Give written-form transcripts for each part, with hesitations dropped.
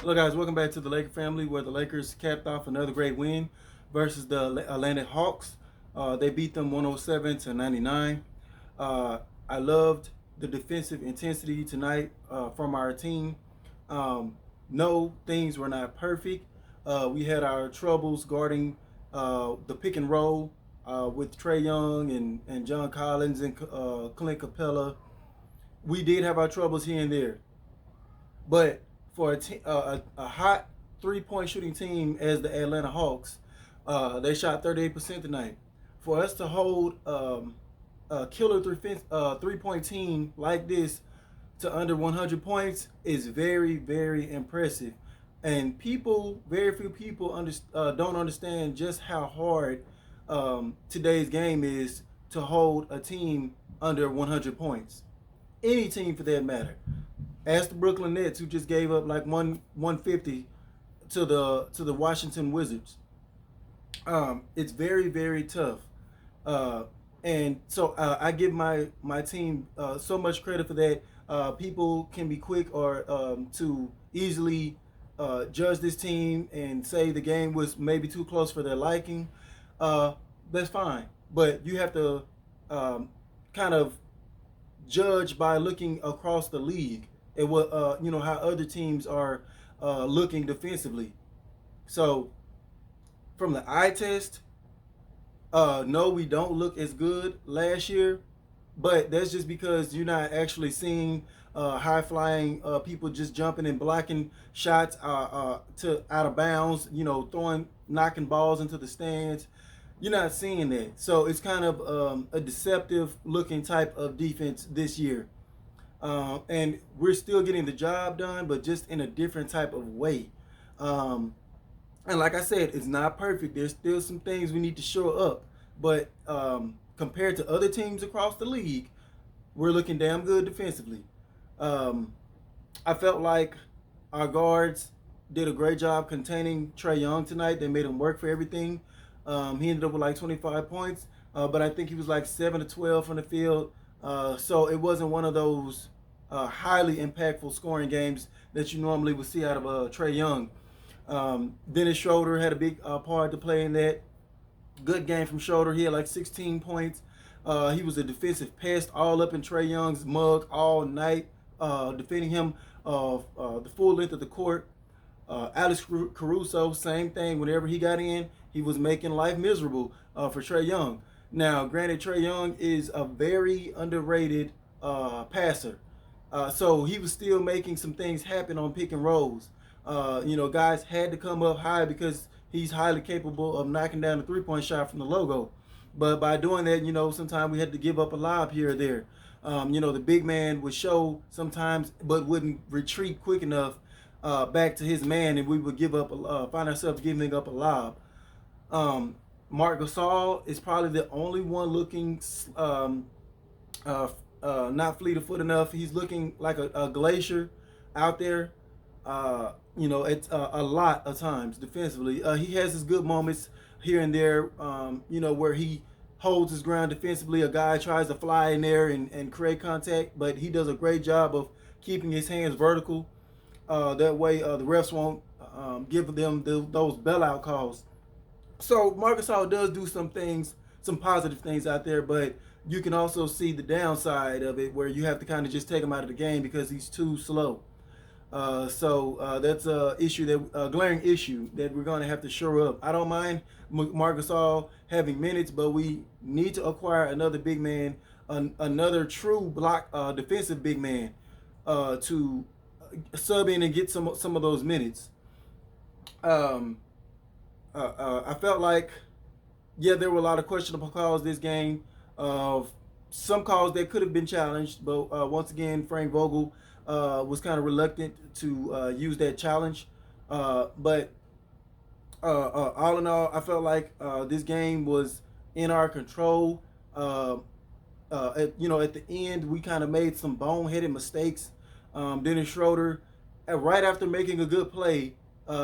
Hello, guys. Welcome back to the Laker family, where the Lakers capped off another great win versus the Atlanta Hawks. They beat them 107-99. Uh, I loved the defensive intensity tonight from our team. Um, no, things were not perfect. We had our troubles guarding the pick and roll with Trae Young and John Collins and Clint Capella. We did have our troubles here and there. But for a hot 3 point shooting team as the Atlanta Hawks, they shot 38% tonight. For us to hold a killer 3 point team like this to under 100 points is very, very impressive. And very few people don't understand just how hard today's game is to hold a team under 100 points. Any team for that matter. Ask the Brooklyn Nets, who just gave up like 150 to the Washington Wizards. It's very, very tough. Uh, and so I give my team so much credit for that. People can be quick or to easily judge this team and say the game was maybe too close for their liking. Uh, that's fine, but you have to kind of judge by looking across the league at what how other teams are looking defensively. So from the eye test, no, we don't look as good last year, but that's just because you're not actually seeing high flying people just jumping and blocking shots to out of bounds. Knocking balls into the stands. You're not seeing that, so it's kind of a deceptive looking type of defense this year. And we're still getting the job done, but just in a different type of way. Um, and like I said, it's not perfect. There's still some things we need to shore up. But compared to other teams across the league, we're looking damn good defensively. Um, I felt like our guards did a great job containing Trae Young tonight. They made him work for everything. He ended up with like 25 points, but I think he was like 7 to 12 from the field. So it wasn't one of those highly impactful scoring games that you normally would see out of Trae Young. Dennis Schroeder had a big part to play in that. Good game from Schroeder. He had like 16 points. He was a defensive pest all up in Trae Young's mug all night, defending him the full length of the court. Alex Caruso, same thing. Whenever he got in, he was making life miserable for Trae Young. Now, granted, Trae Young is a very underrated passer. So he was still making some things happen on pick and rolls. Guys had to come up high because he's highly capable of knocking down a 3 point shot from the logo. But by doing that, sometimes we had to give up a lob here or there. The big man would show sometimes, but wouldn't retreat quick enough back to his man, and we would find ourselves giving up a lob. Um, Marc Gasol is probably the only one looking not fleet of foot enough. He's looking like a glacier out there. It's a lot of times defensively. He has his good moments here and there, where he holds his ground defensively. A guy tries to fly in there and create contact, but he does a great job of keeping his hands vertical. That way, the refs won't give them those bailout calls. So Marc Gasol does do some things, some positive things out there, but you can also see the downside of it, where you have to kind of just take him out of the game because he's too slow. So that's a glaring issue that we're going to have to shore up. I don't mind Marc Gasol having minutes, but we need to acquire another big man, another true block defensive big man to sub in and get some of those minutes. Um, I felt like, yeah, there were a lot of questionable calls this game. Some calls that could have been challenged, but once again, Frank Vogel was kind of reluctant to use that challenge. But all in all, I felt like this game was in our control. At the end, we kind of made some boneheaded mistakes. Dennis Schroeder, right after making a good play,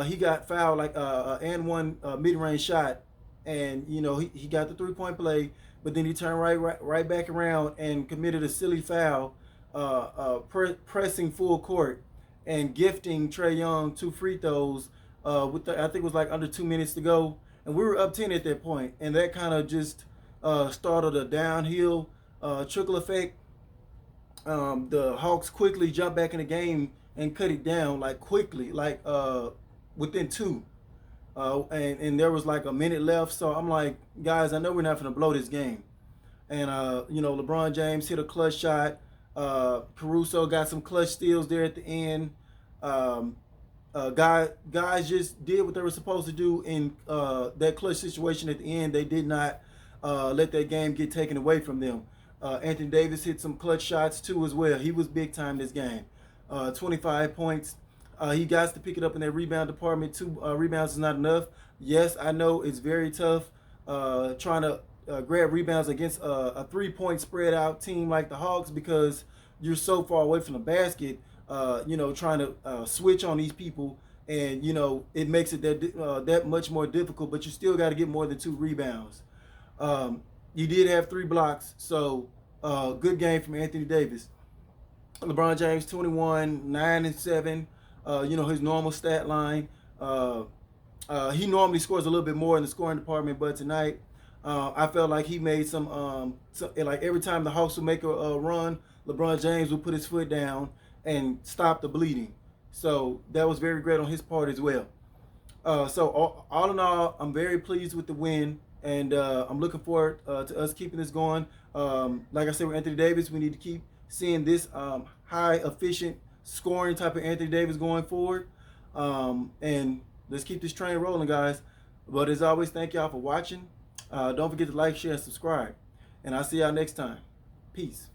he got fouled like and one mid-range shot, and he got the 3 point play, but then he turned right back around and committed a silly foul, pressing full court, and gifting Trae Young 2 free throws I think it was like under 2 minutes to go, and we were up 10 at that point, and that kind of just started a downhill trickle effect. The Hawks quickly jumped back in the game and cut it down like quickly, like within two. And there was like a minute left, so I'm like, guys, I know we're not going to blow this game. And LeBron James hit a clutch shot. Caruso got some clutch steals there at the end. Um, guys just did what they were supposed to do in that clutch situation at the end. They did not let that game get taken away from them. Anthony Davis hit some clutch shots too as well. He was big time this game. 25 points. He got to pick it up in that rebound department. 2 rebounds is not enough. Yes, I know it's very tough trying to grab rebounds against a 3-point spread out team like the Hawks because you're so far away from the basket. Trying to switch on these people, and it makes it that much more difficult. But you still got to get more than 2 rebounds. You did have 3 blocks, so good game from Anthony Davis. LeBron James 21, 9 and 7. His normal stat line. He normally scores a little bit more in the scoring department, but tonight I felt like he made like every time the Hawks would make a run, LeBron James would put his foot down and stop the bleeding. So that was very great on his part as well. So all in all, I'm very pleased with the win, and I'm looking forward to us keeping this going. Like I said with Anthony Davis, we need to keep seeing this high efficient scoring type of Anthony Davis going forward. And let's keep this train rolling, guys. But as always, thank y'all for watching. Don't forget to like, share, and subscribe. And I'll see y'all next time. Peace.